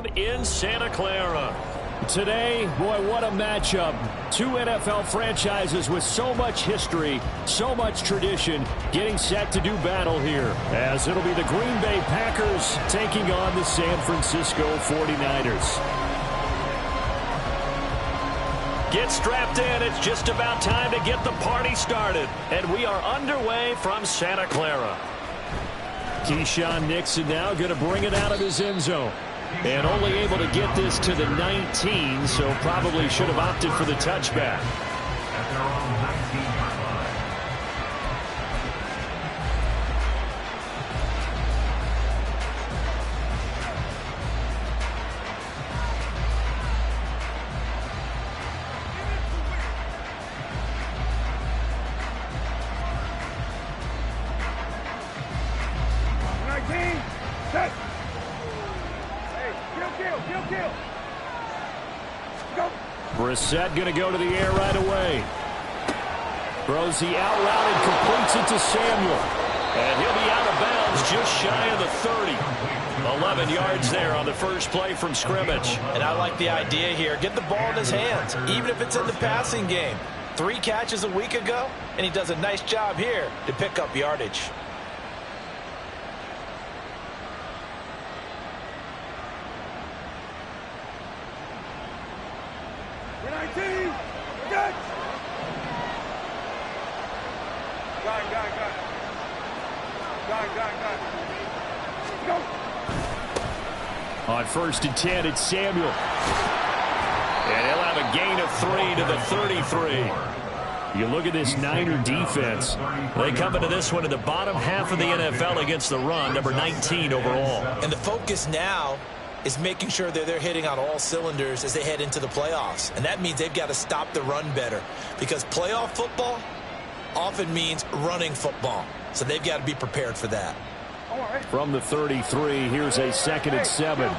In Santa Clara. Today, boy, what a matchup. Two NFL franchises with so much history, so much tradition, getting set to do battle here, as it'll be the Green Bay Packers taking on the San Francisco 49ers. Get strapped in. It's just about time to get the party started. And we are underway from Santa Clara. Keyshawn Nixon now going to bring it out of his end zone. And only able to get this to the 19, so probably should have opted for the touchback. Brissett going to go to the air right away. Throws the out route and completes it to Samuel. And he'll be out of bounds just shy of the 30. 11 yards there on the first play from scrimmage. And I like the idea here. Get the ball in his hands, even if it's in the passing game. 3 catches a week ago, and he does a nice job here to pick up yardage. On 1st and 10, it's Samuel. And he'll have a gain of 3 to the 33. You look at this Niner defense. They come into this one in the bottom half of the NFL against the run, number 19 overall. And the focus now is making sure that they're hitting on all cylinders as they head into the playoffs. And that means they've got to stop the run better, because playoff football often means running football. So they've got to be prepared for that. From the 33, here's a 2nd and 7.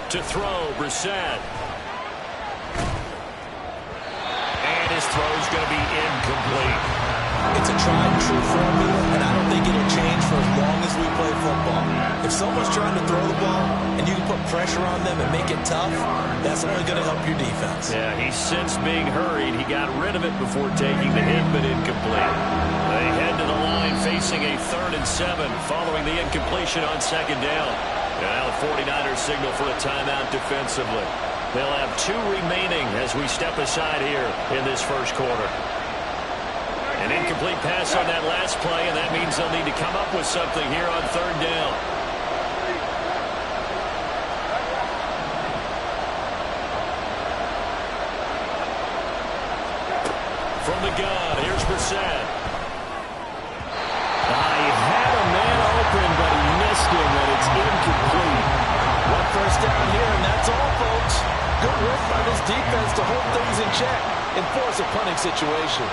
To throw, Brissett. And his throw's going to be incomplete. It's a tried and true formula, and I don't think it'll change for as long as we play football. If someone's trying to throw the ball and you can put pressure on them and make it tough, that's only going to help your defense. Yeah, he sensed being hurried. He got rid of it before taking the hit, but incomplete. They head to the line facing a 3rd and 7 following the incompletion on 2nd down. Now the 49ers signal for a timeout defensively. They'll have 2 remaining as we step aside here in this first quarter. An incomplete pass on that last play, and that means they'll need to come up with something here on 3rd down. From the gun, here's Brissett. He had a man open, but he missed him, and it's incomplete. One first down here, and that's all, folks. Good work by this defense to hold things in check and force a punting situation.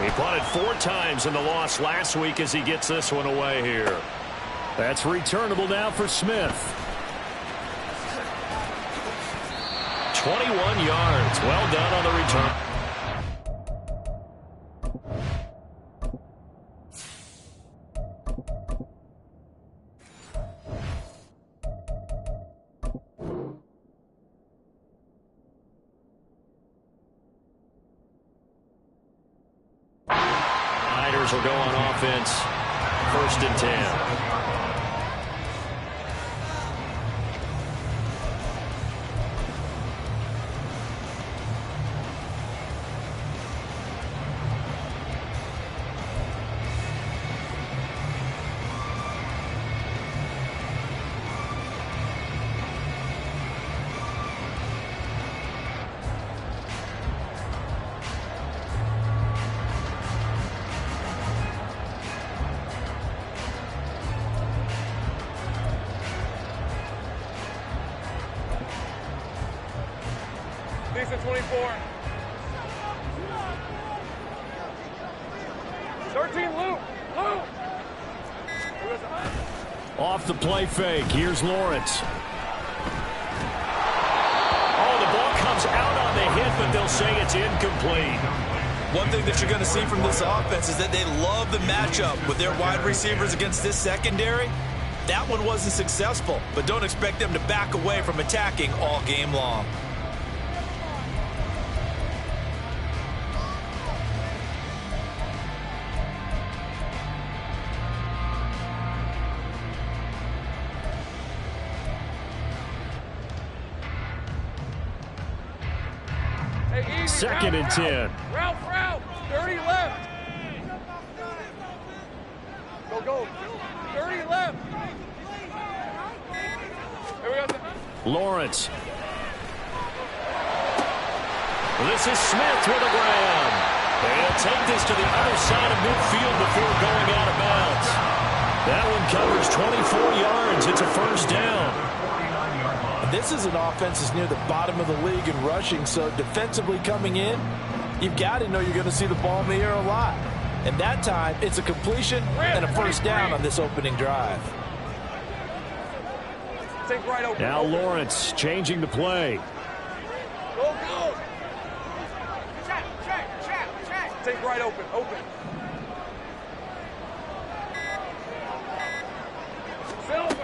He punted 4 times in the loss last week as he gets this one away here. That's returnable now for Smith. 21 yards. Well done on the return. Will go on offense. 1st and 10. Decent 24. 13, Luke. Off the play fake. Here's Lawrence. Oh, the ball comes It's incomplete. One thing that you're going to see from this offense is that they love the matchup with their wide receivers against this secondary. That one wasn't successful, but don't expect them to back away from attacking all game long. Second and 10. Route. 30 left. Go. 30 left. Here we go. Lawrence. This is Smith with a grab. They'll take this to the other side of midfield before going out of bounds. That one covers 24 yards. It's a first down. This is an offense that's near the bottom of the league in rushing, so defensively coming in, you've got to know you're going to see the ball in the air a lot. And that time, it's a completion and a first down on this opening drive. Take right open. Now Lawrence changing the play. Go. Check. Take right open. Silver.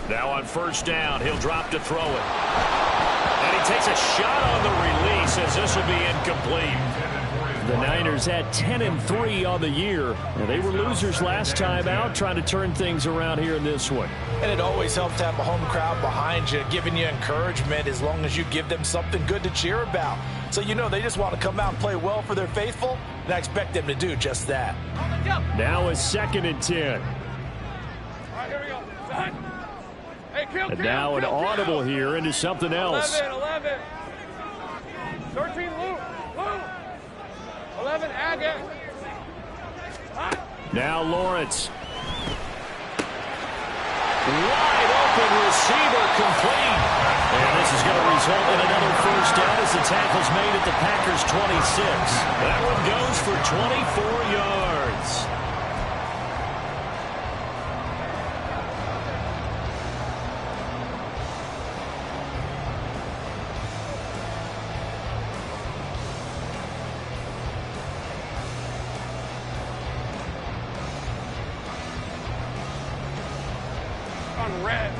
Now on first down, he'll drop to throw it. And he takes a shot on the release as this will be incomplete. The Niners had 10-3 on the year. And they were losers last time out, trying to turn things around here in this one. And it always helps to have a home crowd behind you, giving you encouragement as long as you give them something good to cheer about. So you know they just want to come out and play well for their faithful, and I expect them to do just that. Now is second and 10. All right, here we go. Hey, kill. Now an audible here into something else. 11. 13, Luke. 11, Agate. Now Lawrence. Wide open receiver complete. And this is going to result in another first down as the tackle's made at the Packers' 26. That one goes for 24 yards. On red.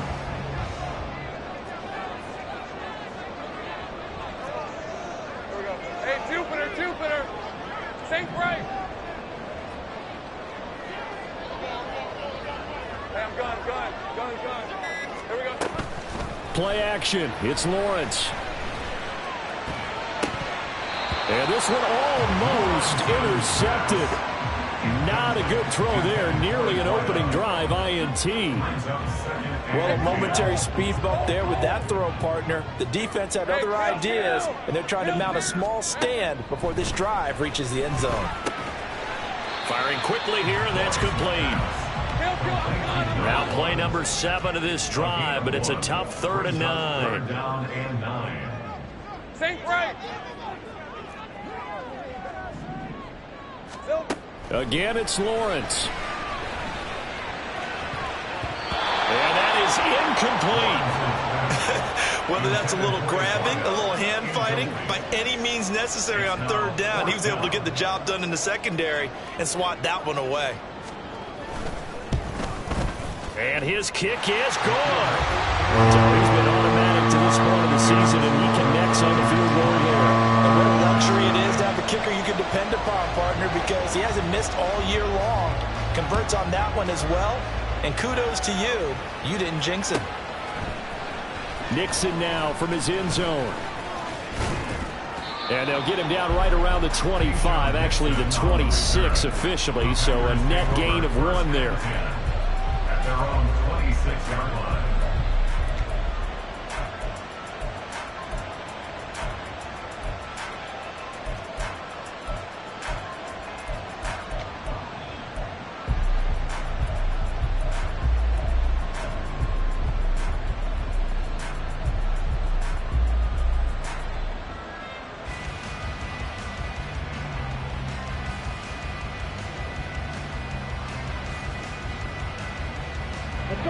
Here we go. Hey, Jupiter. Think right. Hey, I'm gun. Here we go. Play action. It's Lawrence. And this one almost intercepted. Not a good throw there. Nearly an opening drive INT. Well, a momentary speed bump there with that throw, partner. The defense had other ideas, and they're trying to mount a small stand before this drive reaches the end zone. Firing quickly here, and that's complete. Now play number 7 of this drive, but it's a tough 3rd and 9. Think right. Again, it's Lawrence. And that is incomplete. Whether that's a little grabbing, a little hand fighting, by any means necessary on 3rd down, he was able to get the job done in the secondary and swat that one away. And his kick is good. It's always been automatic to this point of the season, and he connects on the field goal here. And what a luxury it is to have a kicker you can depend upon, partner, because he hasn't missed all year long. Converts on that one as well. And kudos to you. You didn't jinx him. Nixon now from his end zone. And they'll get him down right around the 25, actually the 26 officially, so a net gain of 1 there. At their own 26-yard line.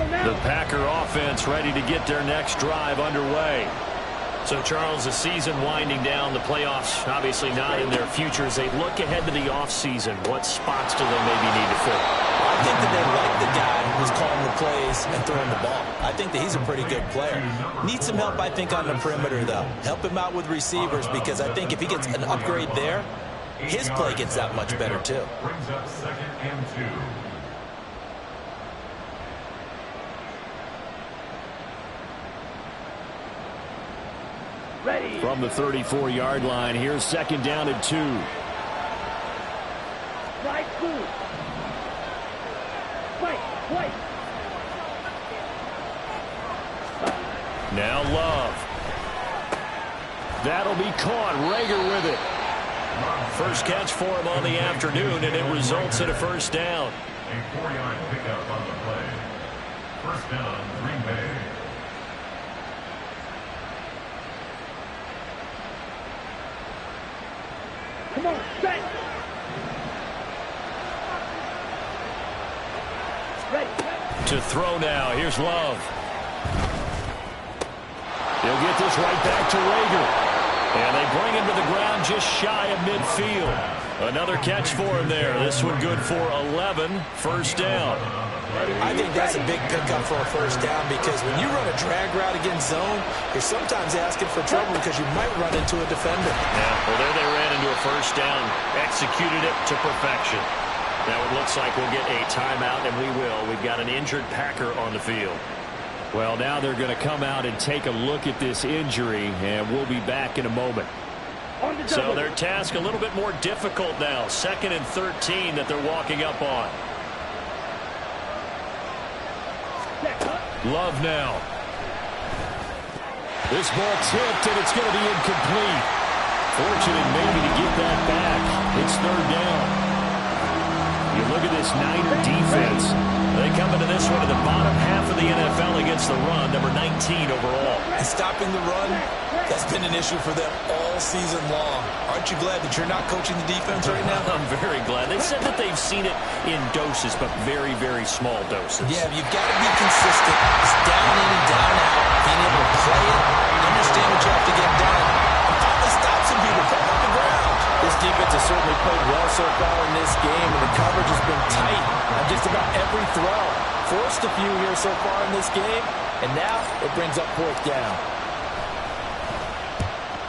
The Packer offense ready to get their next drive underway. So, Charles, the season winding down, the playoffs obviously not in their future. As they look ahead to the offseason, what spots do they maybe need to fill? I think that they like the guy who's calling the plays and throwing the ball. I think that he's a pretty good player. Needs some help, I think, on the perimeter, though. Help him out with receivers, because I think if he gets an upgrade there, his play gets that much better, too. Brings up 2nd and 2. Ready. From the 34-yard line, here's 2nd down and 2. Right foot. Wait. Now Love. That'll be caught. Rager with it. First catch for him on the afternoon, and it results in a first down. A 4-yard pickup on the play. First down, Green Bay. Come on, set. Ready. To throw now. Here's Love. He'll get this right back to Rager. And they bring him to the ground just shy of midfield. Another catch for him there. This one good for 11. First down. I think that's a big pickup for a first down, because when you run a drag route against zone, you're sometimes asking for trouble because you might run into a defender. Yeah, well, there they ran into a first down. Executed it to perfection. Now it looks like we'll get a timeout, and we will. We've got an injured Packer on the field. Well, now they're going to come out and take a look at this injury, and we'll be back in a moment. So their task a little bit more difficult now. 2nd and 13 that they're walking up on. Love now. This ball tipped, and it's going to be incomplete. Fortunate maybe to get that back. It's 3rd down. You look at this Niner defense. They come into this one in the bottom half of the NFL against the run, number 19 overall. And stopping the run, that's been an issue for them all season long. Aren't you glad that you're not coaching the defense right now? I'm very glad. They've said that they've seen it in doses, but very, very small doses. Yeah, you've got to be consistent. It's down in and down out. Being able to play it, understand what you have to get done, and finally stop some people from on the ground. This defense has certainly played well so far in this game, and the coverage has been tight on just about every throw. Forced a few here so far in this game, and now it brings up 4th down.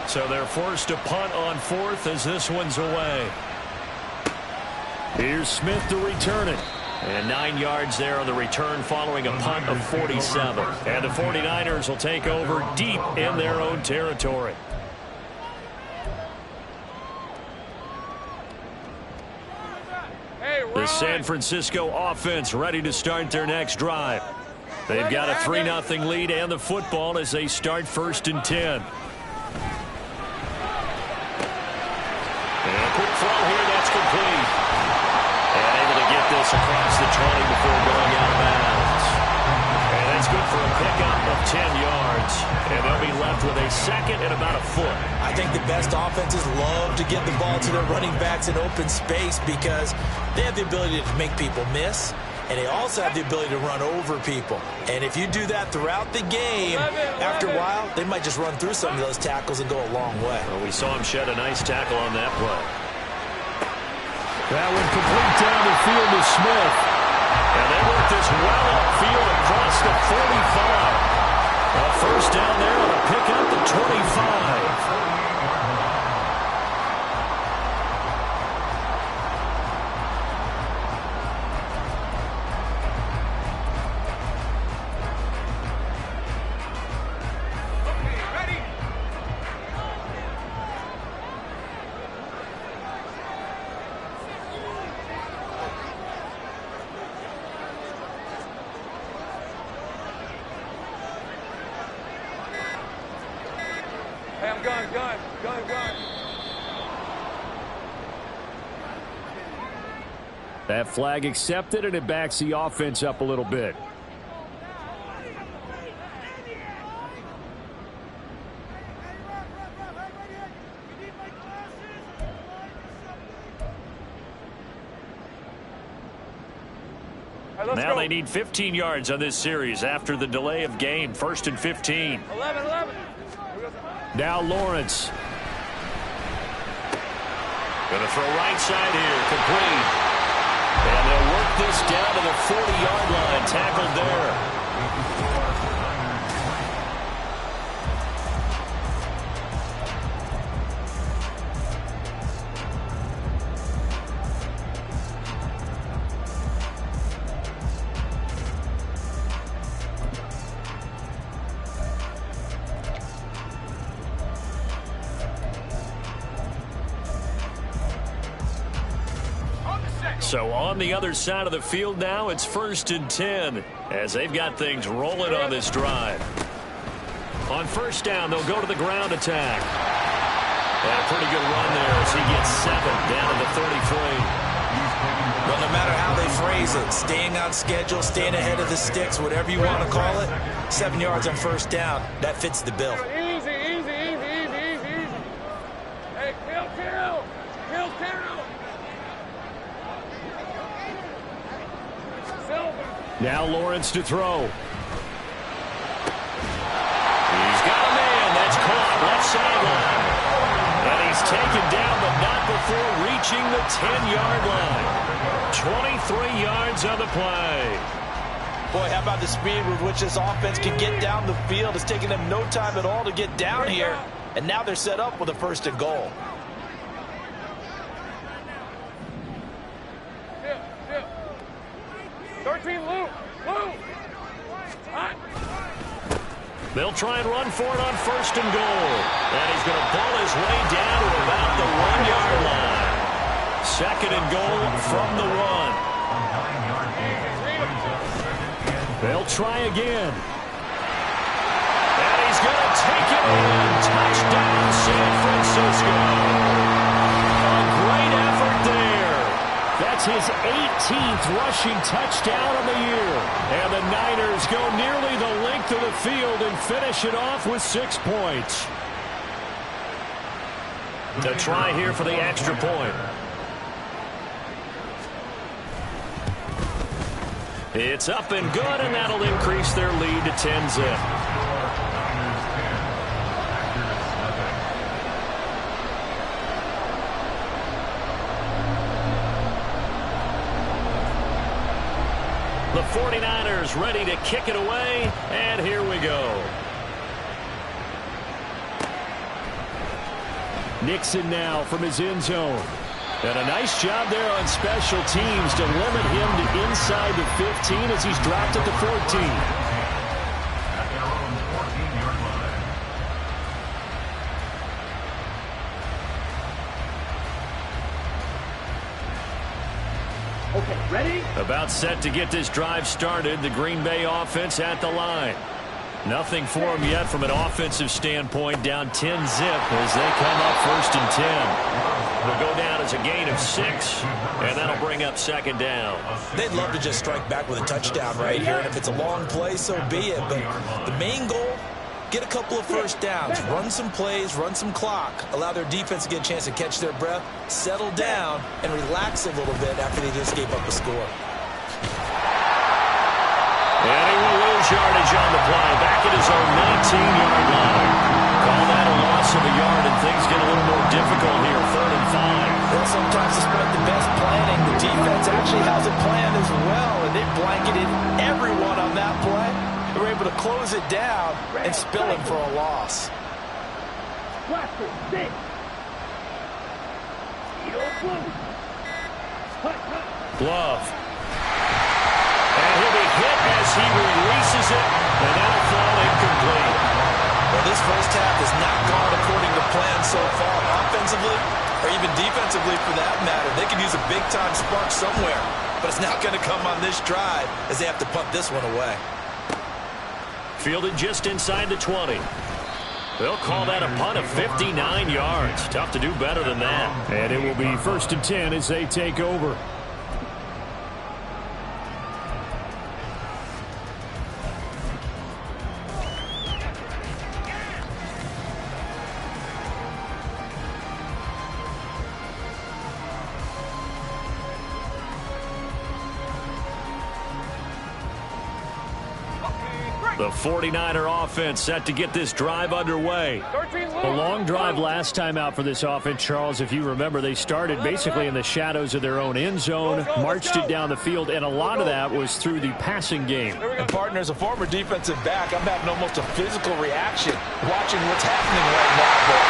So they're forced to punt on 4th as this one's away. Here's Smith to return it. And 9 yards there on the return following a punt of 47. And the 49ers will take over deep in their own territory. The San Francisco offense ready to start their next drive. They've got a 3-0 lead and the football as they start 1st and 10. And a quick throw here, that's complete. And able to get this across the 20 before going out of bounds. And that's good for a pickup of 10 yards. And they'll be left with a 2nd and about a foot. I think the best offenses love to get the ball to their running backs in open space because they have the ability to make people miss, and they also have the ability to run over people. And if you do that throughout the game, after a while, they might just run through some of those tackles and go a long way. Well, we saw him shed a nice tackle on that play. That one complete down the field to Smith. And they work this well upfield across the 45. A first down there on a pickup to 25. Hey, I'm gun. That flag accepted, and it backs the offense up a little bit. Now they need 15 yards on this series after the delay of game. 1st and 15. 11. Now Lawrence. Going to throw right side here, complete. And they'll work this down to the 40-yard line, tackled there. So on the other side of the field now, it's 1st and 10 as they've got things rolling on this drive. On 1st down, they'll go to the ground attack. And a pretty good run there as he gets 7 down to the 33. Well, no matter how they phrase it, staying on schedule, staying ahead of the sticks, whatever you want to call it, 7 yards on 1st down, that fits the bill. Easy, easy, easy, easy, easy, easy. Hey, kill. Now Lawrence to throw. He's got a man. That's caught left sideline. And he's taken down, but not before reaching the 10-yard line. 23 yards on the play. Boy, how about the speed with which this offense can get down the field? It's taking them no time at all to get down here. And now they're set up with a 1st and goal. They'll try and run for it on 1st and goal. And he's going to pull his way down to about the 1-yard line. 2nd and goal from the 1. They'll try again. And he's going to take it in. Touchdown, San Francisco. A great effort there. That's his 18th rushing touchdown of the year. And the Niners go nearly the length of the field and finish it off with 6 points. To try here for the extra point. It's up and good, and that'll increase their lead to 10-zip. The 49ers ready to kick it away, and here we go. Nixon now from his end zone. And a nice job there on special teams to limit him to inside the 15 as he's dropped at the 14. At their own 14-yard line. Okay, ready? About set to get this drive started. The Green Bay offense at the line. Nothing for them yet from an offensive standpoint. Down 10-zip as they come up 1st and 10. Will go down as a gain of 6, and that'll bring up 2nd down. They'd love to just strike back with a touchdown right here, and if it's a long play, so be it. But the main goal, get a couple of 1st downs, run some plays, run some clock, allow their defense to get a chance to catch their breath, settle down, and relax a little bit after they just gave up a score. And he will lose yardage on the play, back at his own 19-yard line. Call that a loss of a yard, and things get a little more difficult here, 3rd and 5. Well, sometimes despite the best planning, the defense actually has a plan as well, and they blanketed everyone on that play. They were able to close it down and spill him for a loss. Glove. And he'll be hit as he releases it, and that'll fall incomplete. Well, this 1st half has not gone according to plan so far, offensively or even defensively for that matter. They could use a big-time spark somewhere, but it's not going to come on this drive as they have to punt this one away. Fielded just inside the 20. They'll call that a punt of 59 yards. Tough to do better than that. And it will be 1st and 10 as they take over. The 49er offense set to get this drive underway. A long drive last time out for this offense, Charles. If you remember, they started basically in the shadows of their own end zone, marched it down the field, and a lot of that was through the passing game. And partner, as a former defensive back, I'm having almost a physical reaction watching what's happening right now. But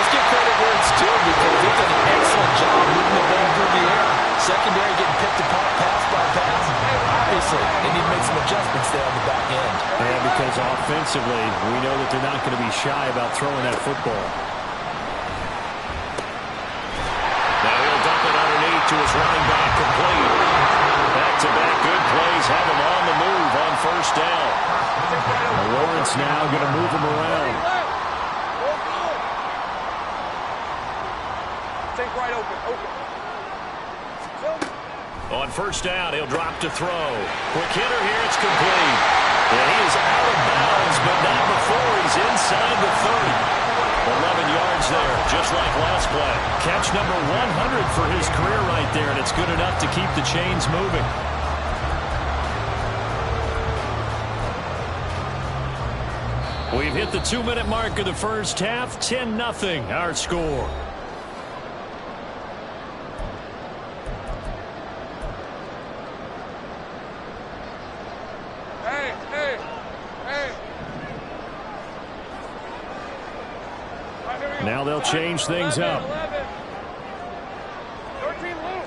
let's give credit where it's due because they did an excellent job moving the ball through the air. Secondary getting picked apart pass by pass. Obviously, they need to make some adjustments there on the back end. Yeah, because offensively, we know that they're not going to be shy about throwing that football. Now he'll dump it underneath to his running back, complete. Back-to-back good plays have him on the move on first down. Lawrence now going to move him around. Take right open. On first down, he'll drop to throw. Quick hitter here, it's complete. And he is out of bounds, but not before he's inside the 30. 11 yards there, just like last play. Catch number 100 for his career right there, and it's good enough to keep the chains moving. We've hit the 2-minute mark of the first half. 10-0 our score. Now they'll change things up. 13, Luke.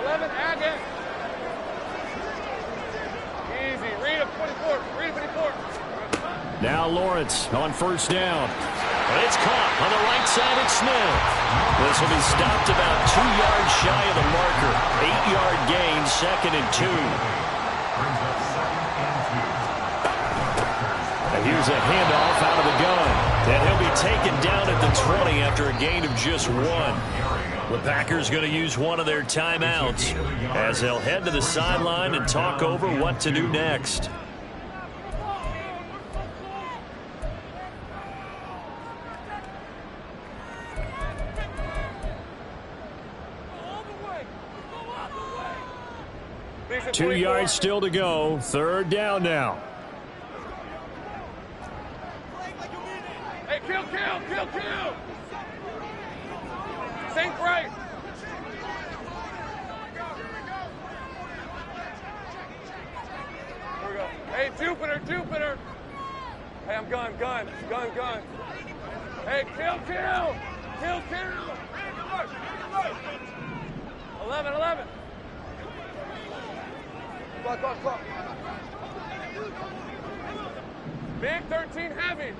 11, Agate. Easy. Read a 24. Read a 24. Now Lawrence on first down. It's caught on the right side. It's Smith. This will be stopped about 2 yards shy of the marker. 8-yard gain, 2nd and 2. Here's a handoff out of the gun. And he'll be taken down at the 20 after a gain of just 1. The Packers going to use one of their timeouts as they'll head to the sideline and talk over what to do next. Two yards still to go. Third down now. Hey, kill. Sink right. Here we go. Hey, Jupiter. Hey, I'm gun. Hey, kill. 11. Clock. Big 13 heavy.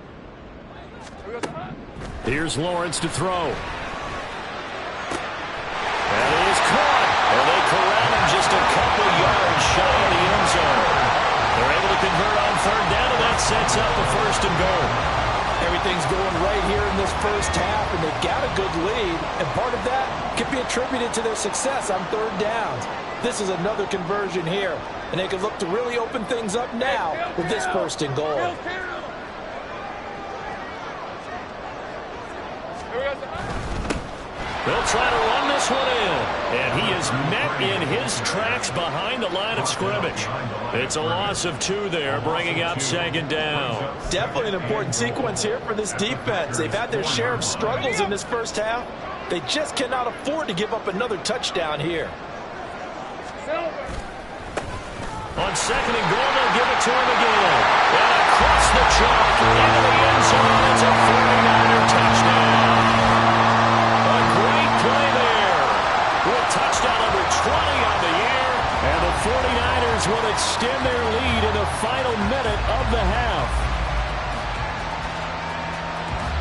Here's Lawrence to throw. That is caught. And they corral him just a couple yards shy of the end zone. They're able to convert on third down, and that sets up a 1st and goal. Everything's going right here in this first half, and they've got a good lead. And part of that can be attributed to their success on third downs. This is another conversion here, and they can look to really open things up now with this 1st and goal. They'll try to run this one in, and he is met in his tracks behind the line of scrimmage. It's a loss of 2 there, bringing up 2nd down. Definitely an important sequence here for this defense. They've had their share of struggles in this first half. They just cannot afford to give up another touchdown here. On 2nd and goal, they'll give it to him again. And across the chalk into the end zone. It's a 49er touchdown. A great play there. With touchdown number 20 on the year. And the 49ers will extend their lead in the final minute of the half.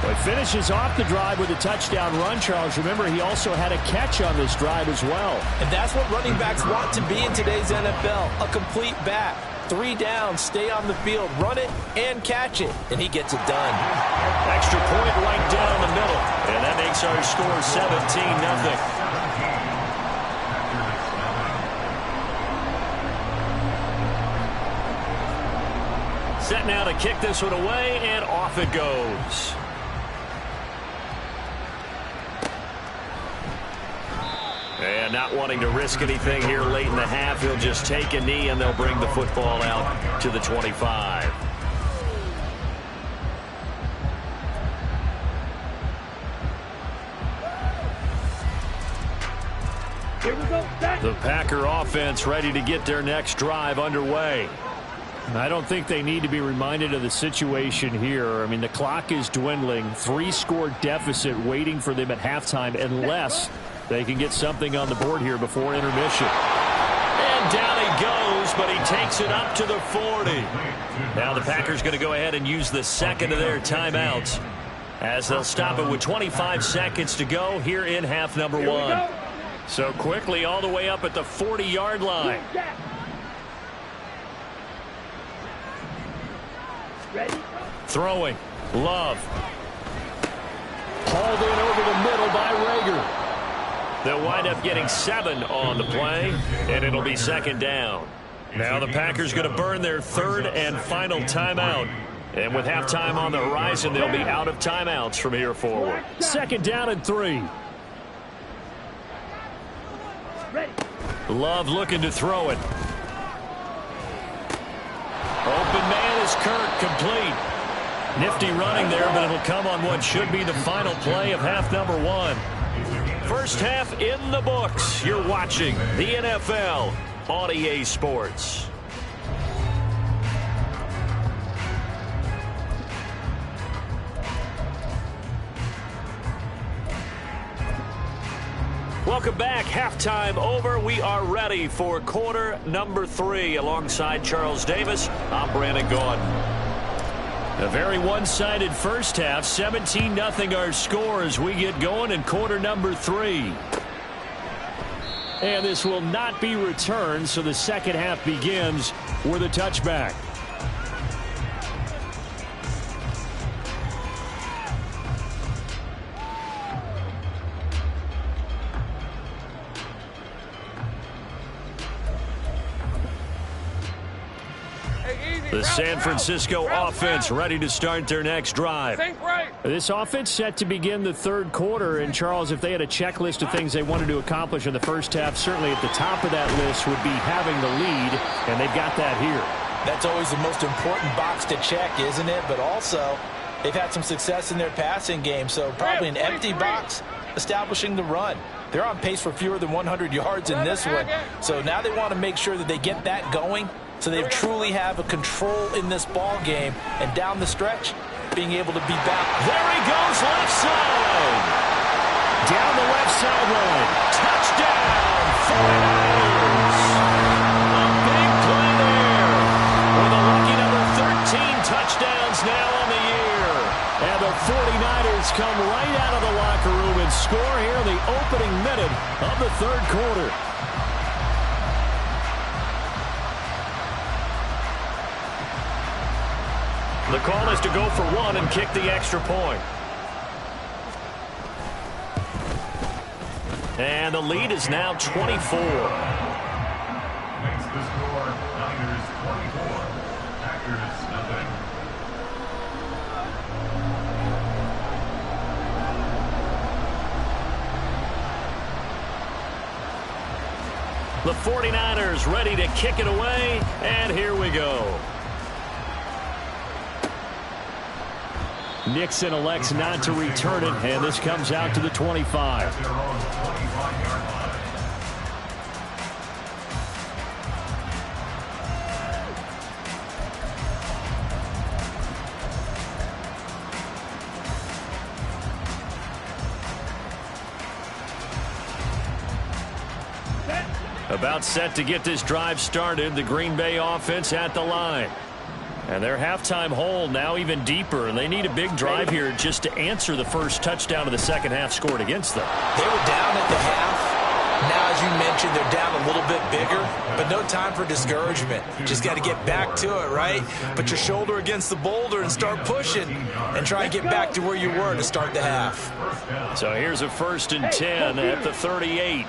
Well, he finishes off the drive with a touchdown run, Charles. Remember, he also had a catch on this drive as well. And that's what running backs want to be in today's NFL, a complete back. 3 downs, stay on the field, run it, and catch it. And he gets it done. Extra point right down the middle. And that makes our score 17-0. Set now to kick this one away, and off it goes. And not wanting to risk anything here late in the half, he'll just take a knee and they'll bring the football out to the 25. Here we go. The Packer offense ready to get their next drive underway. I don't think they need to be reminded of the situation here. I mean, the clock is dwindling. 3-score deficit waiting for them at halftime unless they can get something on the board here before intermission. And down he goes, but he takes it up to the 40. Now the Packers going to go ahead and use the second of their timeouts as they'll stop it with 25 seconds to go here in half number one. So quickly all the way up at the 40-yard line. Throwing. Love. Hauled in over the middle by Rager. They'll wind up getting 7 on the play, and it'll be second down. Now the Packers going to burn their third and final timeout. And with halftime on the horizon, they'll be out of timeouts from here forward. Second down and 3. Love looking to throw it. Open man is Kirk, complete. Nifty running there, but it'll come on what should be the final play of half number one. First half in the books. You're watching the NFL on EA Sports. Welcome back. Halftime over. We are ready for quarter number 3. Alongside Charles Davis, I'm Brandon Gordon. A very one-sided first half. 17-0 our score as we get going in quarter number 3. And this will not be returned, so the second half begins with a touchback. The San Francisco offense ready to start their next drive. This offense set to begin the third quarter. And, Charles, if they had a checklist of things they wanted to accomplish in the first half, certainly at the top of that list would be having the lead, and they've got that here. That's always the most important box to check, isn't it? But also, they've had some success in their passing game, so probably an empty box establishing the run. They're on pace for fewer than 100 yards in this one, so now they want to make sure that they get that going, so they truly have a control in this ball game, and down the stretch, being able to be back. There he goes, left side. Down the left sideline. Touchdown, 49ers. A big play there. With a lucky number 13 touchdowns now on the year. And the 49ers come right out of the locker room and score here in the opening minute of the third quarter. The call is to go for one and kick the extra point. And the lead is now 24. Makes the score Niners 24, Packers nothing. The 49ers ready to kick it away, and here we go. Nixon elects not to return it, and this comes out to the 25. At their own 25-yard line. About set to get this drive started. The Green Bay offense at the line. And their halftime hole now even deeper, and they need a big drive here just to answer the first touchdown of the second half scored against them. They were down at the half. Now, as you mentioned, they're down a little bit bigger, but no time for discouragement. Just got to get back to it, right? Put your shoulder against the boulder and start pushing and try and get back to where you were to start the half. So here's a 1st and 10 at the 38.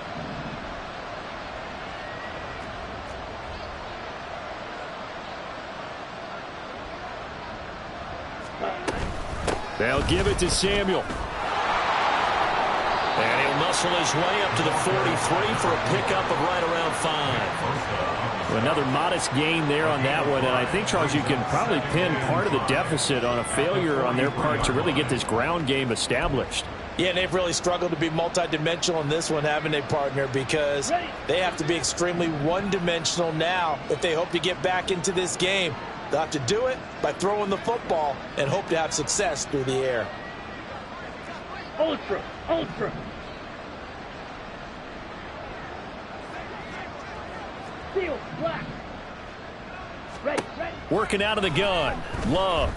They'll give it to Samuel. And he'll muscle his way up to the 43 for a pickup of right around 5. Well, another modest gain there on that one. And I think, Charles, you can probably pin part of the deficit on a failure on their part to really get this ground game established. Yeah, and they've really struggled to be multidimensional in this one, haven't they, partner? Because they have to be extremely one-dimensional now if they hope to get back into this game. They'll have to do it by throwing the football and hope to have success through the air. Ultra, ultra. Seal, black. Ready, ready. Working out of the gun. Love.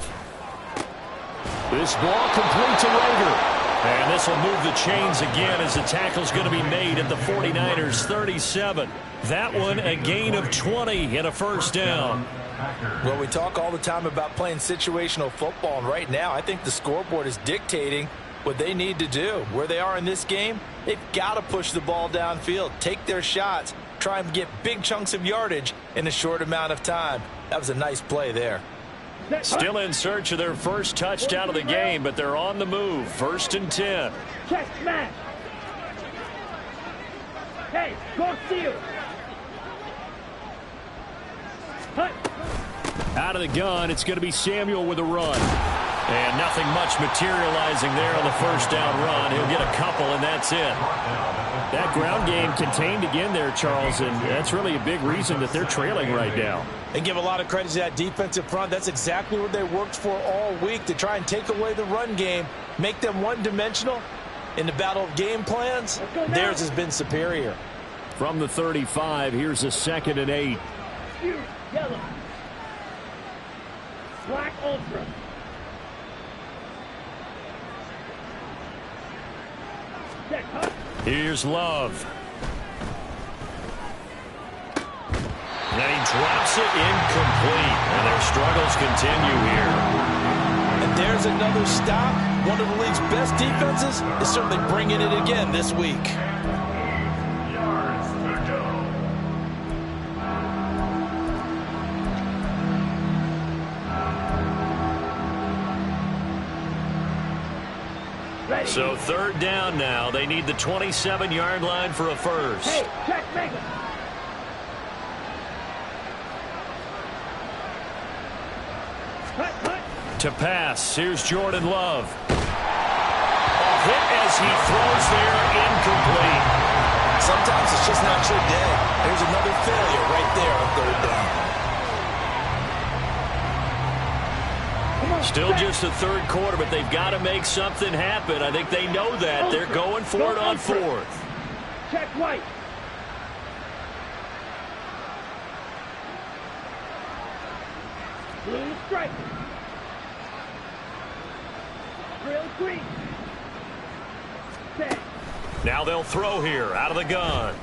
This ball complete to Rager. And this will move the chains again as the tackle's going to be made at the 49ers 37. That one a gain of 20 and a first down. Well, we talk all the time about playing situational football, and right now I think the scoreboard is dictating what they need to do. Where they are in this game, they've got to push the ball downfield, take their shots, try and get big chunks of yardage in a short amount of time. That was a nice play there. Still in search of their first touchdown of the game, but they're on the move. 1st and 10. Check, smash. Hey, go seal. Hut. Out of the gun, it's going to be Samuel with a run. And nothing much materializing there on the first down run. He'll get a couple, and that's it. That ground game contained again there, Charles, and that's really a big reason that they're trailing right now. And give a lot of credit to that defensive front. That's exactly what they worked for all week, to try and take away the run game, make them one-dimensional. In the battle of game plans, theirs has been superior. From the 35, here's a 2nd and 8. Yellow. Black ultra. Check, hut. Here's Love. And he drops it incomplete. And their struggles continue here. And there's another stop. One of the league's best defenses is certainly bringing it again this week. Yards to go. Ready. So 3rd down now. They need the 27-yard line for a first. Hey, check, make it. Hut, hut. To pass. Here's Jordan Love. A hit as he throws there, incomplete. Sometimes it's just not your day. There's another failure right there on 3rd down. Still just the 3rd quarter, but they've got to make something happen. I think they know that. They're going for it on 4th. Check white. Blue stripe. Drill green. Set. Now they'll throw here out of the gun.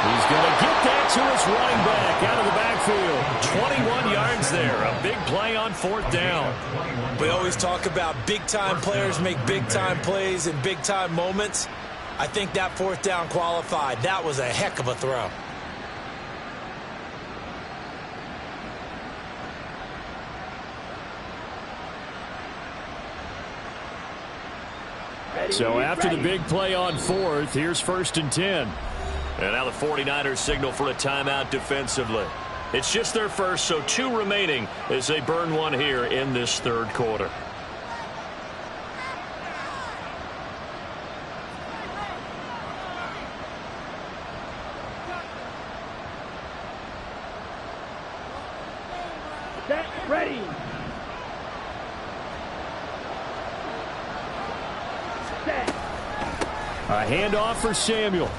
He's going to get that to his running back out of the backfield. 21 yards there. A big play on 4th down. We always talk about big-time players make big-time plays in big-time moments. I think that 4th down qualified. That was a heck of a throw. So after the big play on 4th, here's 1st and 10. And now the 49ers signal for a timeout defensively. It's just their first, so 2 remaining as they burn one here in this 3rd quarter. Set. Ready. Set. A handoff for Samuel.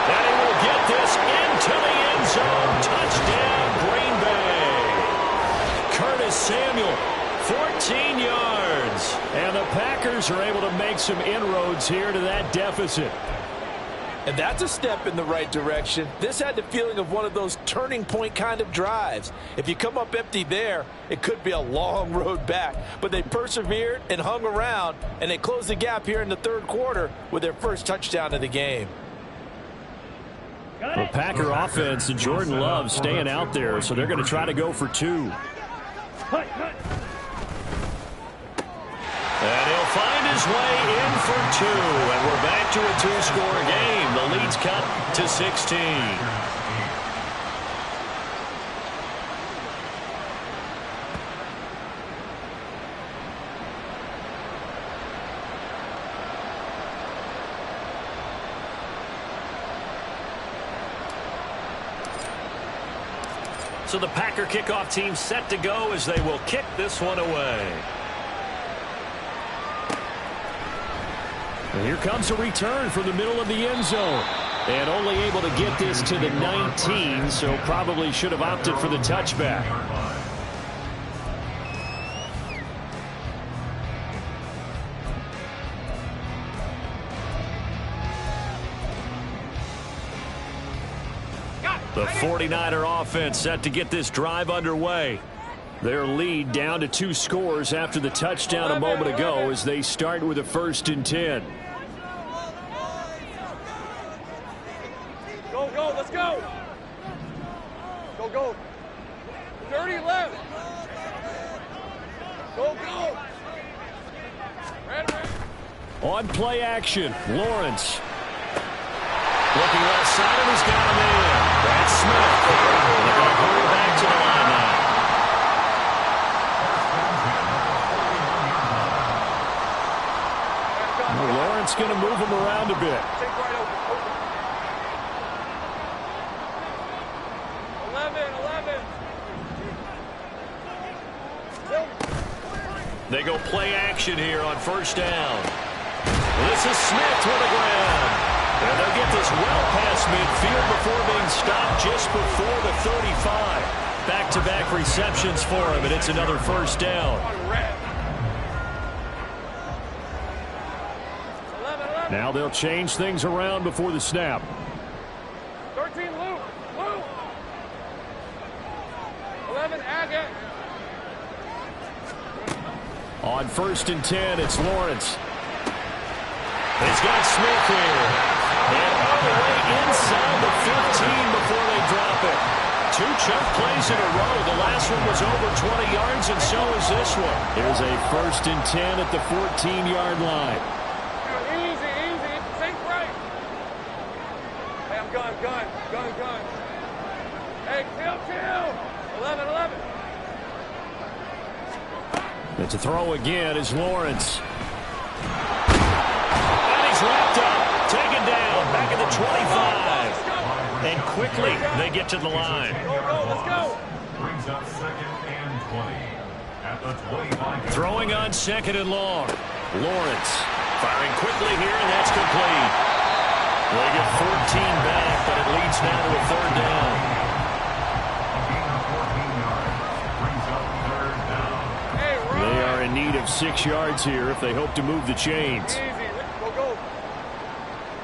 And he will get this into the end zone. Touchdown, Green Bay. Curtis Samuel, 14 yards. And the Packers are able to make some inroads here to that deficit. And that's a step in the right direction. This had the feeling of one of those turning point kind of drives. If you come up empty there, it could be a long road back. But they persevered and hung around, and they closed the gap here in the 3rd quarter with their first touchdown of the game. The Packer offense and Jordan Love staying out there, so they're going to try to go for 2. Hut, hut. way in for two, and we're back to a two-score game. The lead's cut to 16. So the Packer kickoff team set to go as they will kick this one away. And here comes a return from the middle of the end zone. And only able to get this to the 19, so probably should have opted for the touchback. The 49er offense set to get this drive underway. Their lead down to 2 scores after the touchdown a moment ago as they start with a 1st and 10. Go, go, let's go. Go, go. Dirty left. Go, go. Red. On play action, Lawrence. Looking left side, and he's got him in. That's Smith. They're going to hurry back to the line now. Well, Lawrence going to move him around a bit. Take right over. 11. They go play action here on 1st down. This is Smith to the ground. And they'll get this well past midfield before being stopped just before the 35. Back-to-back receptions for him, and it's another 1st down. 11. Now they'll change things around before the snap. 13, Luke. 11, Agate. On 1st and 10, it's Lawrence. He's got Smith here. And all the way inside the 15 before they drop it. 2 chunk plays in a row. The last one was over 20 yards, and so is this one. Here's a 1st and 10 at the 14-yard line. Easy, easy. Think right. Hey, I'm gun. Hey, chill. 11. And to throw again is Lawrence. And he's wrapped up. Taken down. Back at the 25. And quickly, they get to the line. Go, let's go. Brings up 2nd and 20 at the 25. Throwing on 2nd and long. Lawrence firing quickly here, and that's complete. They get 14 back, but it leads now to a 3rd down. They are in need of 6 yards here if they hope to move the chains. Easy. Go.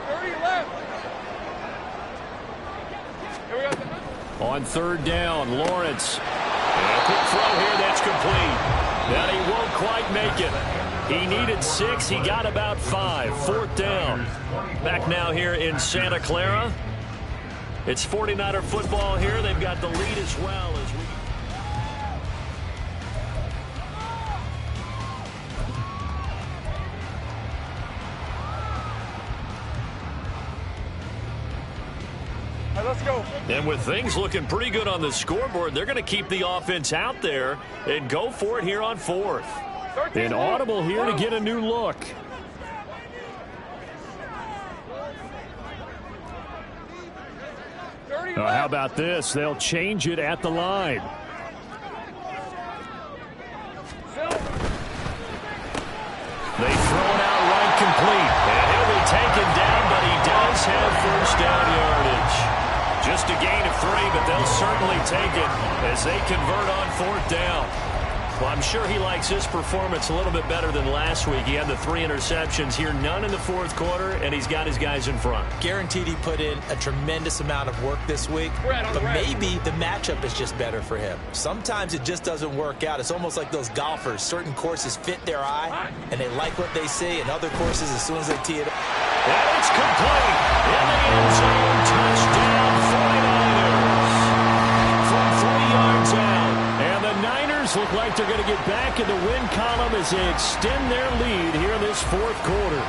30 left. Here we go. On 3rd down, Lawrence. And a quick throw here, that's complete. Now he won't quite make it. He needed 6. He got about 5. 4th down. Back now here in Santa Clara. It's 49er football here. They've got the lead as well as we... Let's go. And with things looking pretty good on the scoreboard, they're going to keep the offense out there and go for it here on 4th. An audible here to get a new look. How about this? They'll change it at the line. They throw it out right complete. And he'll be taken down, but he does have 1st down yardage. Just a gain of 3, but they'll certainly take it as they convert on 4th down. Well, I'm sure he likes his performance a little bit better than last week. He had the 3 interceptions here, none in the 4th quarter, and he's got his guys in front. Guaranteed he put in a tremendous amount of work this week, but maybe the matchup is just better for him. Sometimes it just doesn't work out. It's almost like those golfers. Certain courses fit their eye, and they like what they see, and other courses, as soon as they tee it up. And it's complete. In the end zone, touchdown 49ers. From 3 yards out. And the Niners Packers look like they're going to get back in the win column as they extend their lead here in this fourth quarter.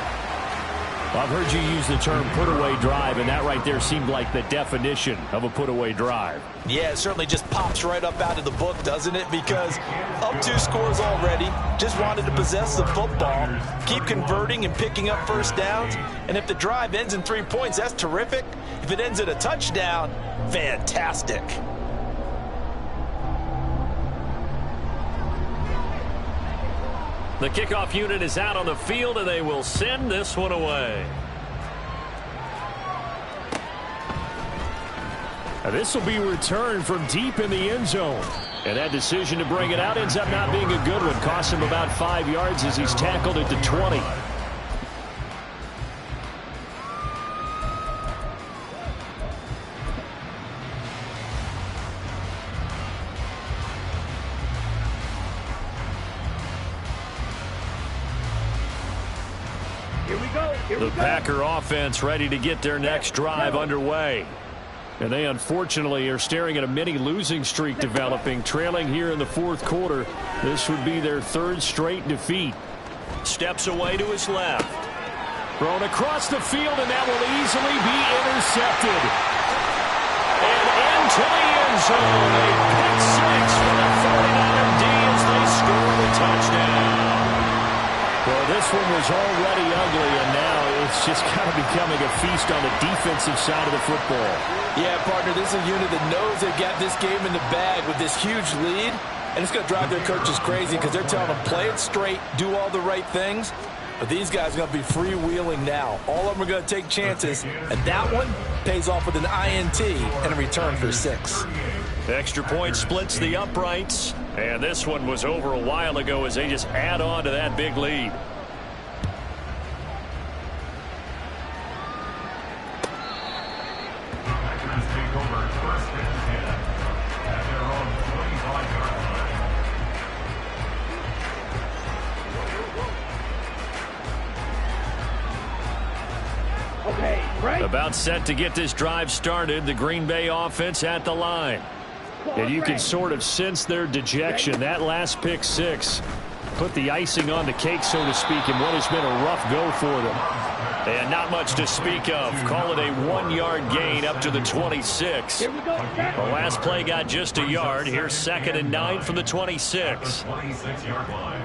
I've heard you use the term put-away drive, and that right there seemed like the definition of a put-away drive. Yeah, it certainly just pops right up out of the book, doesn't it? Because up 2 scores already, just wanted to possess the football, keep converting and picking up first downs, and if the drive ends in 3 points, that's terrific. If it ends in a touchdown, fantastic. The kickoff unit is out on the field, and they will send this one away. Now this will be returned from deep in the end zone. And that decision to bring it out ends up not being a good one. Costs him about 5 yards as he's tackled at the 20. The Packer offense ready to get their next drive underway. And they unfortunately are staring at a mini losing streak developing, trailing here in the fourth quarter. This would be their 3rd straight defeat. Steps away to his left. Thrown across the field, and that will easily be intercepted. And into the end zone. A pick 6 for the 49er D as they score the touchdown. Well, this one was already ugly, and now it's just kind of becoming a feast on the defensive side of the football. Yeah, partner, this is a unit that knows they've got this game in the bag with this huge lead, and it's going to drive their coaches crazy because they're telling them play it straight, do all the right things. But these guys are going to be freewheeling now. All of them are going to take chances, and that one pays off with an INT and a return for 6. Extra point splits the uprights, and this one was over a while ago as they just add on to that big lead. Packers take over 1st and 10 at their own 25-yard line. Okay, right. About set to get this drive started. The Green Bay offense at the line. And you can sort of sense their dejection. That last pick 6 put the icing on the cake, so to speak, in what has been a rough go for them. And not much to speak of. Call it a 1-yard gain up to the 26. Here we go. The last play got just a yard. Here's 2nd and 9 from the 26. 26-yard line.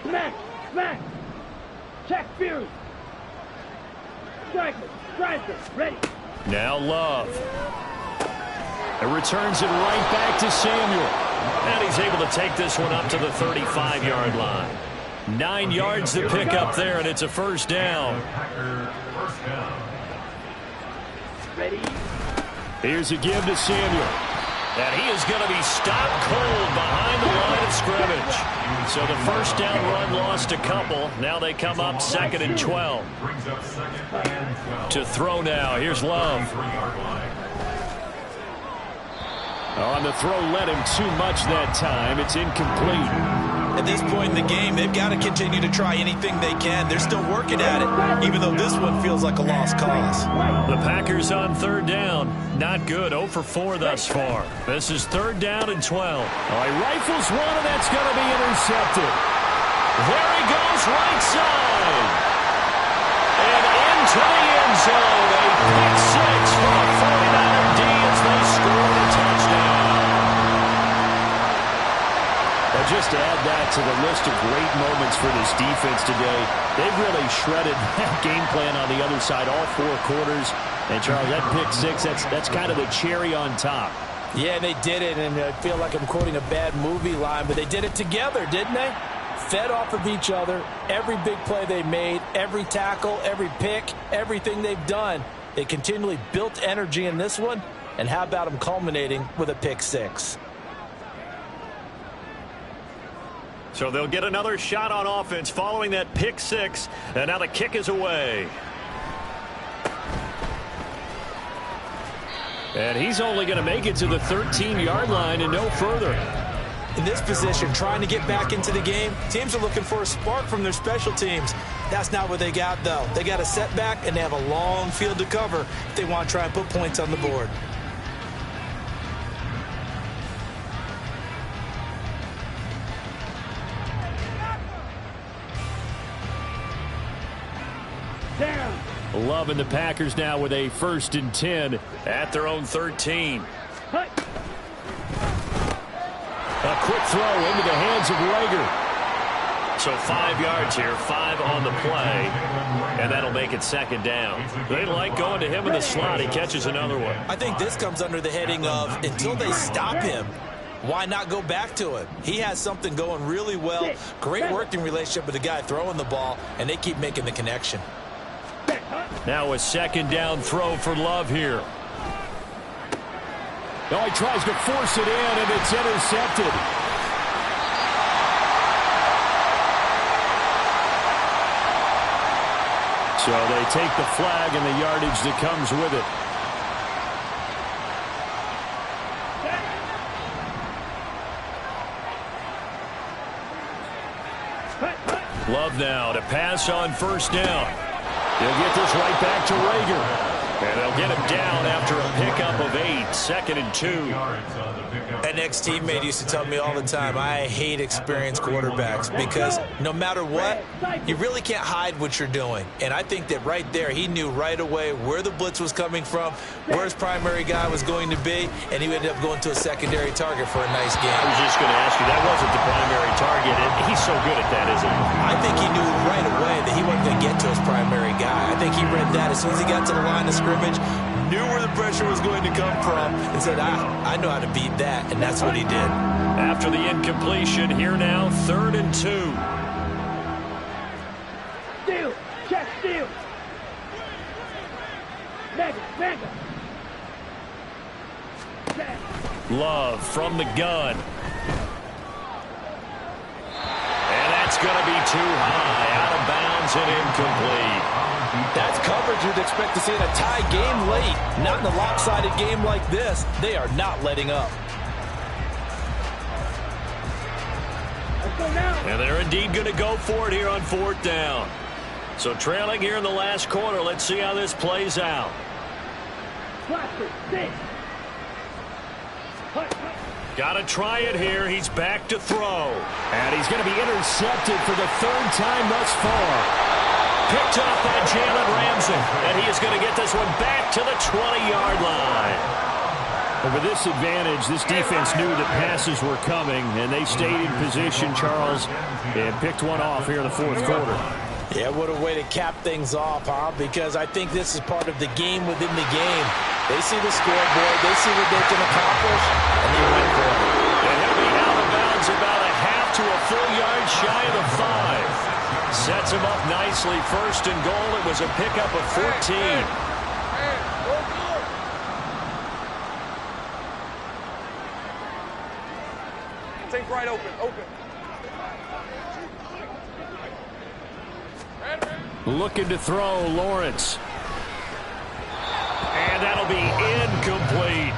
Smack, smack. Check fuse. Striker, ready. Now Love. It returns it right back to Samuel. And he's able to take this one up to the 35-yard line. 9 yards to pick up there, and it's a 1st down. Packer 1st down. Ready. Here's a give to Samuel. And he is going to be stopped cold behind the line of scrimmage. So the 1st down run lost a couple. Now they come up 2nd and 12. Brings up 2nd and 12. To throw now. Here's Love. 3-yard line. On the throw, led him too much that time. It's incomplete. At this point in the game, they've got to continue to try anything they can. They're still working at it, even though this one feels like a lost cause. The Packers on 3rd down. Not good. 0 for 4 thus far. This is 3rd down and 12. All right, rifles one, and that's going to be intercepted. There he goes, right side. And into the end zone. A pick 6 for the 49er D as they score the touchdown. Well, just to add that to the list of great moments for this defense today, they've really shredded that game plan on the other side all 4 quarters. And, Charles, that pick 6, that's kind of the cherry on top. Yeah, they did it, and I feel like I'm quoting a bad movie line, but they did it together, didn't they? Fed off of each other, every big play they made, every tackle, every pick, everything they've done. They continually built energy in this one, and how about them culminating with a pick 6? So they'll get another shot on offense following that pick 6, and now the kick is away. And he's only going to make it to the 13-yard line and no further. In this position, trying to get back into the game, teams are looking for a spark from their special teams. That's not what they got, though. They got a setback, and they have a long field to cover if they want to try and put points on the board. Love and the Packers now with a 1st and 10 at their own 13. A quick throw into the hands of Rager. So 5 yards here, 5 on the play, and that'll make it 2nd down. They like going to him in the slot. He catches another one. I think this comes under the heading of until they stop him, why not go back to him? He has something going really well. Great working relationship with the guy throwing the ball, and they keep making the connection. Now a 2nd down throw for Love here. Oh, he tries to force it in, and it's intercepted. So they take the flag and the yardage that comes with it. Love now to pass on 1st down. He'll get this right back to Rager. And they'll get him down after a pickup of 8. 2nd and 2. An ex-teammate used to tell me all the time, I hate experienced quarterbacks because no matter what, you really can't hide what you're doing. And I think that right there, he knew right away where the blitz was coming from, where his primary guy was going to be, and he ended up going to a secondary target for a nice game. I was just going to ask you, that wasn't the primary target, and he's so good at that, isn't he? I think he knew right away that he wasn't going to get to his primary guy. I think he read that as soon as he got to the line of scrimmage, knew where the pressure was going to come from, and said, I know how to beat that, and that's what he did. After the incompletion, here now, 3rd and 2. Steal, check, steal. Mega. Love from the gun. And that's going to be too high, out of bounds and incomplete. That's coverage you'd expect to see in a tie game late. Not in a lopsided game like this. They are not letting up. And they're indeed going to go for it here on 4th down. So trailing here in the last quarter. Let's see how this plays out. Got to try it here. He's back to throw. And he's going to be intercepted for the 3rd time thus far. Picked off by Jalen Ramsey. And he is going to get this one back to the 20-yard line. But with this advantage, this defense knew that passes were coming, and they stayed in position, Charles, and picked one off here in the 4th quarter. Yeah, what a way to cap things off, huh? Because I think this is part of the game within the game. They see the scoreboard, they see what they can accomplish, and they win for it. And he'll be out of bounds about a half to a full yard shy of the 5. Sets him up nicely. 1st and goal. It was a pickup of 14. Take right, open. Looking to throw, Lawrence. And that'll be incomplete.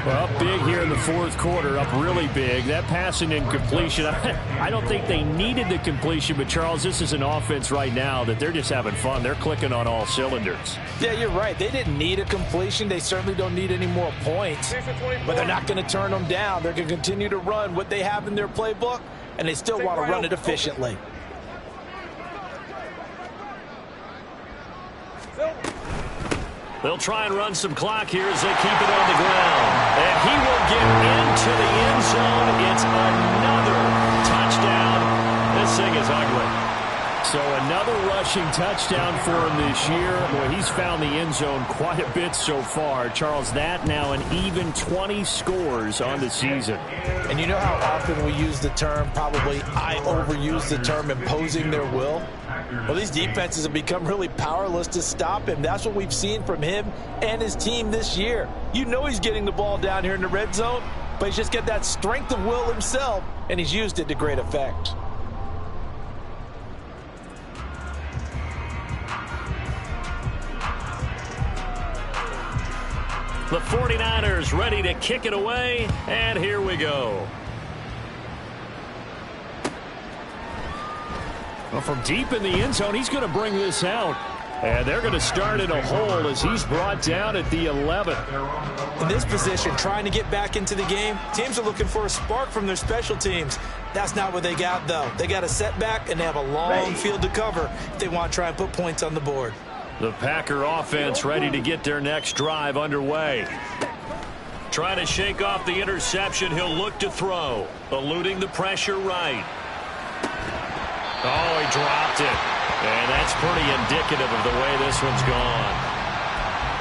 Well, up big here in the 4th quarter, up really big. That pass and incompletion, I don't think they needed the completion, but Charles, this is an offense right now that they're just having fun. They're clicking on all cylinders. Yeah, you're right. They didn't need a completion. They certainly don't need any more points. But they're not going to turn them down. They're going to continue to run what they have in their playbook, and they still want to run it efficiently. They'll try and run some clock here as they keep it on the ground. And he will get into the end zone. It's another touchdown. This thing is ugly. So another rushing touchdown for him this year. Boy, he's found the end zone quite a bit so far. Charles, that now an even 20 scores on the season. And you know how often we use the term, probably I overuse the term, imposing their will? Well, these defenses have become really powerless to stop him. That's what we've seen from him and his team this year. You know he's getting the ball down here in the red zone, but he's just got that strength of will himself, and he's used it to great effect. The 49ers ready to kick it away, and here we go. Well, from deep in the end zone, he's going to bring this out. And they're going to start in a hole as he's brought down at the 11. In this position, trying to get back into the game, teams are looking for a spark from their special teams. That's not what they got, though. They got a setback, and they have a long field to cover if they want to try and put points on the board. The Packer offense ready to get their next drive underway. Trying to shake off the interception. He'll look to throw. Eluding the pressure right. Oh, he dropped it. And that's pretty indicative of the way this one's gone.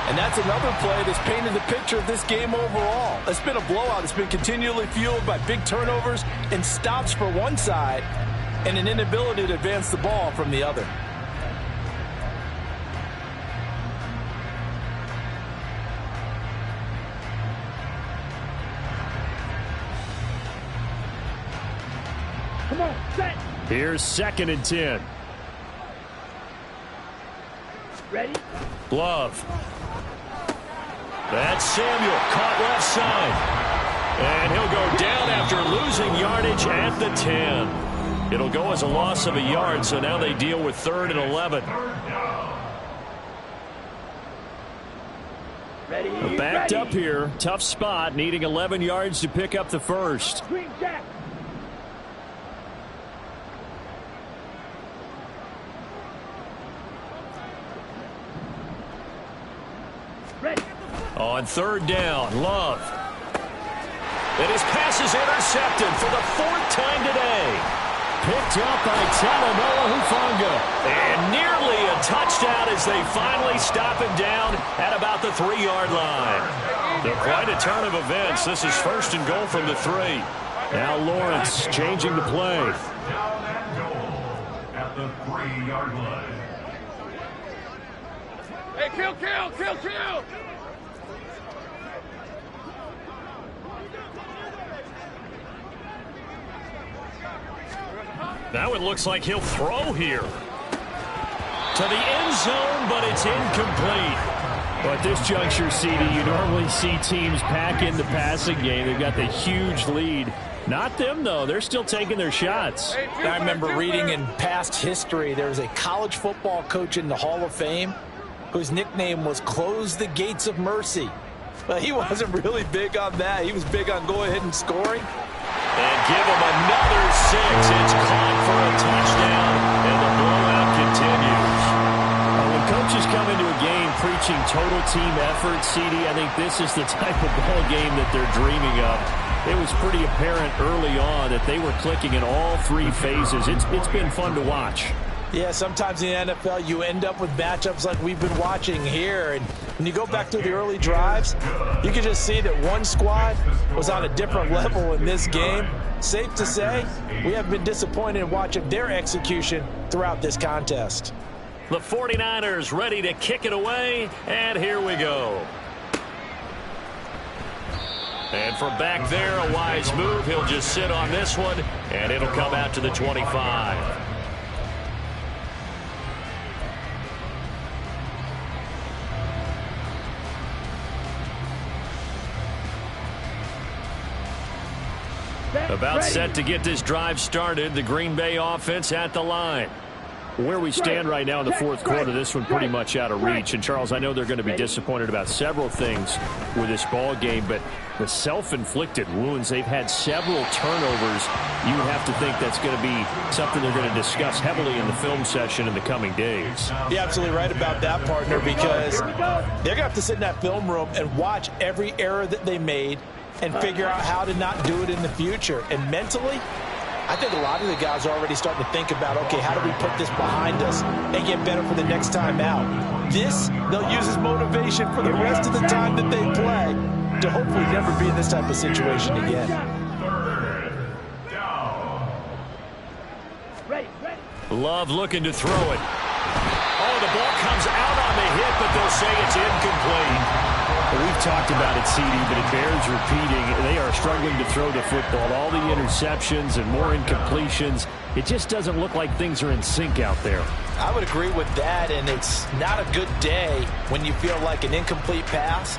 And that's another play that's painted the picture of this game overall. It's been a blowout. It's been continually fueled by big turnovers and stops for one side and an inability to advance the ball from the other. Come on, set. Here's 2nd and 10. Ready? Love. That's Samuel, caught left side. And he'll go down after losing yardage at the 10. It'll go as a loss of a yard, so now they deal with 3rd and 11. Ready? Backed ready. up here. Tough spot, needing 11 yards to pick up the first. Green Jack. Ready. On 3rd down, Love. And his pass is intercepted for the 4th time today. Picked up by Talanoa Hufanga. And nearly a touchdown as they finally stop him down at about the 3-yard line. They're quite a turn of events. This is 1st and goal from the 3. Now Lawrence changing the play. Down and goal at the 3-yard line. Hey, kill. Now it looks like he'll throw here. To the end zone, but it's incomplete. But at this juncture, CD, you normally see teams pack in the passing game. They've got the huge lead. Not them, though. They're still taking their shots. I remember reading in past history, there was a college football coach in the Hall of Fame whose nickname was Close the Gates of Mercy. But he wasn't really big on that. He was big on go ahead and scoring. And give him another 6. It's caught for a touchdown, and the blowout continues. When coaches come into a game preaching total team effort, CD, I think this is the type of ball game that they're dreaming of. It was pretty apparent early on that they were clicking in all 3 phases. It's been fun to watch. Yeah, sometimes in the NFL you end up with matchups like we've been watching here. And when you go back through the early drives, you can just see that one squad was on a different level in this game. Safe to say, we have been disappointed in watching their execution throughout this contest. The 49ers ready to kick it away, and here we go. And from back there, a wise move. He'll just sit on this one, and it'll come out to the 25. About set to get this drive started. The Green Bay offense at the line. Where we stand right now in the 4th quarter, this one pretty much out of reach. And, Charles, I know they're going to be disappointed about several things with this ball game, but the self-inflicted wounds, they've had several turnovers. You have to think that's going to be something they're going to discuss heavily in the film session in the coming days. You're absolutely right about that, partner, because they're going to have to sit in that film room and watch every error that they made and figure out how to not do it in the future. And mentally, I think a lot of the guys are already starting to think about, okay, how do we put this behind us and get better for the next time out? This, they'll use as motivation for the rest of the time that they play to hopefully never be in this type of situation again. 3rd down. Ready. Love looking to throw it. Oh, the ball comes out on the hit, but they'll say it's incomplete. Well, we've talked about it, CD, but it bears repeating. They are struggling to throw the football. All the interceptions and more incompletions. It just doesn't look like things are in sync out there. I would agree with that, and it's not a good day when you feel like an incomplete pass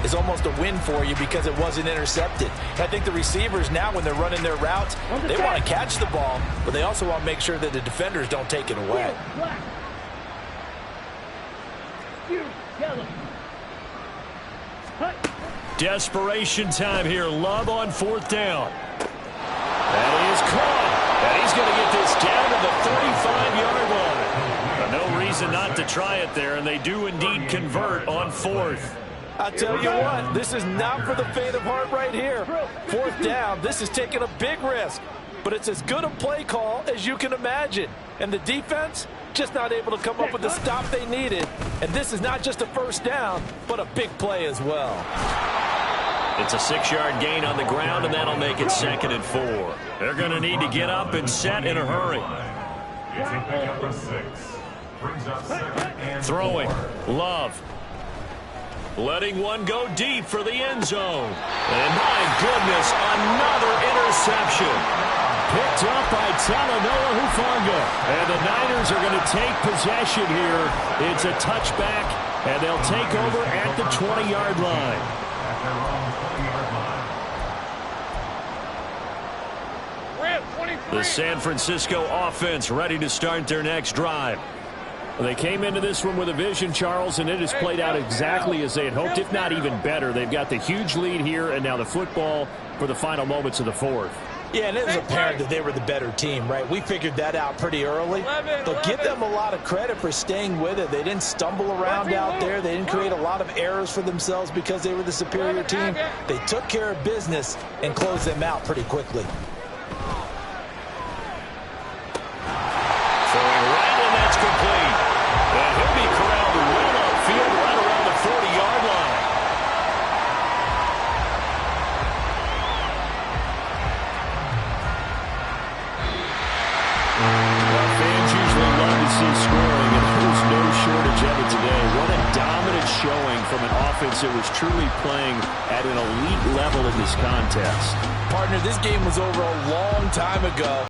is almost a win for you because it wasn't intercepted. And I think the receivers now, when they're running their routes, they want to catch the ball, but they also want to make sure that the defenders don't take it away. Black. Yellow. Desperation time here. Love on 4th down. That is caught. And he's going to get this down to the 35-yard line. No reason reason not to try it there, and they do indeed convert on fourth. I'll tell you what, this is not for the faint of heart right here. Fourth down, this is taking a big risk, but it's as good a play call as you can imagine. And the defense, just not able to come up with the stop they needed. And this is not just a first down, but a big play as well. It's a 6-yard gain on the ground, and that'll make it 2nd and 4. They're going to need to get up and set in a hurry. It's a pickup of 6. Brings up 2nd and 4. Throwing. Love. Letting one go deep for the end zone. And my goodness, another interception. Picked up by Talanoa Hufanga. And the Niners are going to take possession here. It's a touchback, and they'll take over at the 20-yard line. At their own 20-yard line. The San Francisco offense ready to start their next drive. They came into this one with a vision, Charles, and it has played out exactly as they had hoped, if not even better. They've got the huge lead here, and now the football for the final moments of the fourth. Yeah, and it was apparent that they were the better team, right? We figured that out pretty early. But give them a lot of credit for staying with it. They didn't stumble around out there. They didn't create a lot of errors for themselves because they were the superior team. They took care of business and closed them out pretty quickly. Throwing right, and that's complete. And he'll be corralled well upfield right around the 40-yard line. Fans usually love to see scoring, and there's no shortage of it today. What a dominant showing from an offense that was truly playing at an elite level in this contest. Partner, this game was over a long time ago.